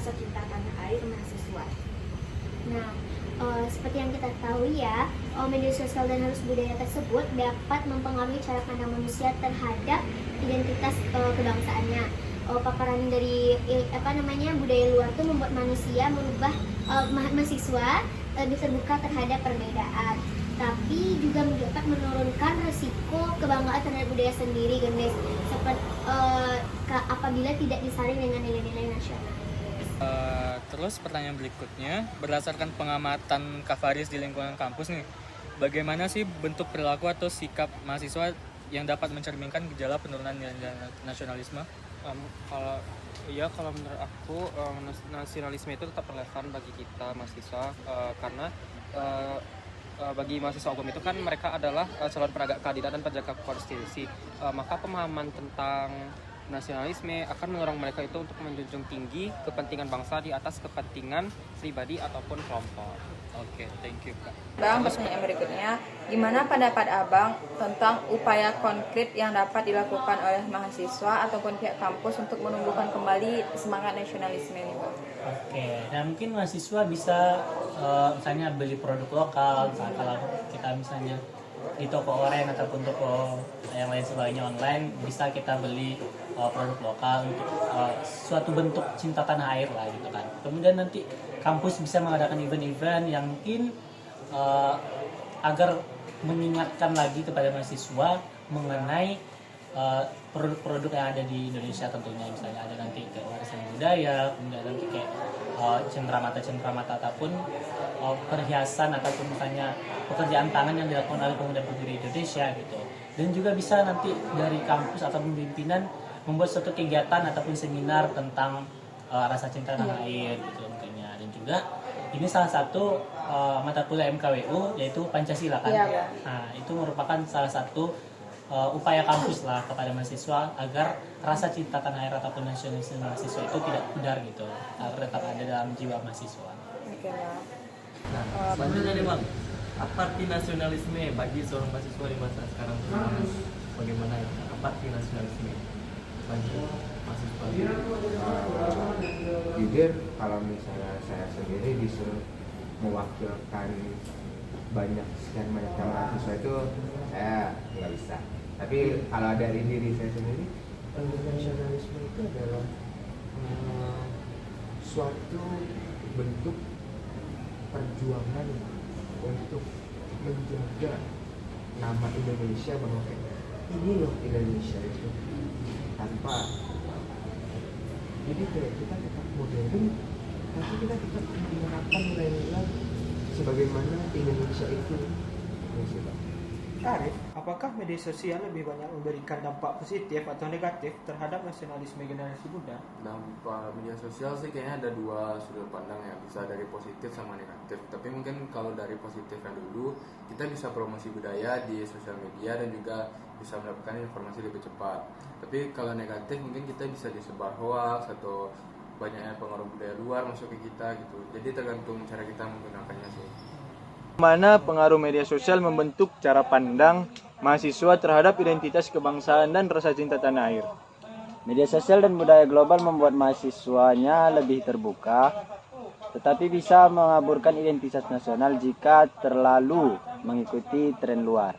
rasa cinta tanah air mahasiswa. Nah, seperti yang kita tahu ya, media sosial dan arus budaya tersebut dapat mempengaruhi cara pandang manusia terhadap identitas kebangsaannya. Paparan dari budaya luar itu membuat manusia merubah mahasiswa lebih terbuka terhadap perbedaan, tapi juga dapat menurunkan resiko kebanggaan terhadap budaya sendiri, guys. Seperti apabila tidak disaring dengan nilai-nilai nasional. Terus pertanyaan berikutnya, berdasarkan pengamatan Kak Faris di lingkungan kampus nih, bagaimana sih bentuk perilaku atau sikap mahasiswa yang dapat mencerminkan gejala penurunan nilai nasionalisme? Kalau menurut aku nasionalisme itu tetap relevan bagi kita mahasiswa, karena bagi mahasiswa hukum itu kan mereka adalah calon penegak keadilan dan penjaga konstitusi. Maka pemahaman tentang nasionalisme akan mendorong mereka itu untuk menjunjung tinggi kepentingan bangsa di atas kepentingan pribadi ataupun kelompok. Oke, thank you Kak. Bang, pertanyaan berikutnya, gimana pendapat Abang tentang upaya konkret yang dapat dilakukan oleh mahasiswa ataupun pihak kampus untuk menumbuhkan kembali semangat nasionalisme ini, Bang? Oke, nah mungkin mahasiswa bisa misalnya beli produk lokal, kalau kita misalnya di toko oren ataupun toko yang lain sebagainya online, bisa kita beli produk lokal untuk suatu bentuk cinta tanah air lah gitu kan. Kemudian nanti kampus bisa mengadakan event-event yang mungkin agar mengingatkan lagi kepada mahasiswa mengenai produk-produk yang ada di Indonesia, tentunya misalnya ada nanti kayak warisan budaya, kemudian nanti kayak cenderamata ataupun perhiasan ataupun misalnya pekerjaan tangan yang dilakukan oleh pemuda-pemudi Indonesia gitu. Dan juga bisa nanti dari kampus atau pimpinan membuat suatu kegiatan ataupun seminar tentang rasa cinta tanah air gitu mungkinnya. Dan juga ini salah satu mata kuliah MKWU yaitu Pancasila kan. Iya. Nah, itu merupakan salah satu upaya kampus lah kepada mahasiswa agar rasa cinta tanah air ataupun nasionalisme mahasiswa itu tidak pudar gitu, agar tetap ada dalam jiwa mahasiswa. Oke, Bang. Nah, selanjutnya nih Bang, apa arti nasionalisme bagi seorang mahasiswa di masa sekarang? Bagaimana apa arti nasionalisme bagi mahasiswa? Jujur, kalau misalnya saya sendiri disuruh mewakilkan sekian banyak mahasiswa itu saya nggak bisa. Tapi kalau dari diri saya sendiri, nasionalisme itu adalah suatu bentuk perjuangan untuk menjaga nama Indonesia, bahwa ini loh Indonesia itu tanpa, jadi kayak kita tetap modern tapi kita tetap menerapkan nilai-nilai sebagaimana Indonesia itu. Arif, apakah media sosial lebih banyak memberikan dampak positif atau negatif terhadap nasionalisme generasi muda? Dampak media sosial sih kayaknya ada dua sudut pandang ya, bisa dari positif sama negatif. Tapi mungkin kalau dari positifnya dulu, kita bisa promosi budaya di sosial media dan juga bisa mendapatkan informasi lebih cepat. Tapi kalau negatif mungkin kita bisa disebar hoax atau banyaknya pengaruh budaya luar masuk ke kita gitu. Jadi tergantung cara kita menggunakannya sih. Mana pengaruh media sosial membentuk cara pandang mahasiswa terhadap identitas kebangsaan dan rasa cinta tanah air? Media sosial dan budaya global membuat mahasiswanya lebih terbuka, tetapi bisa mengaburkan identitas nasional jika terlalu mengikuti tren luar.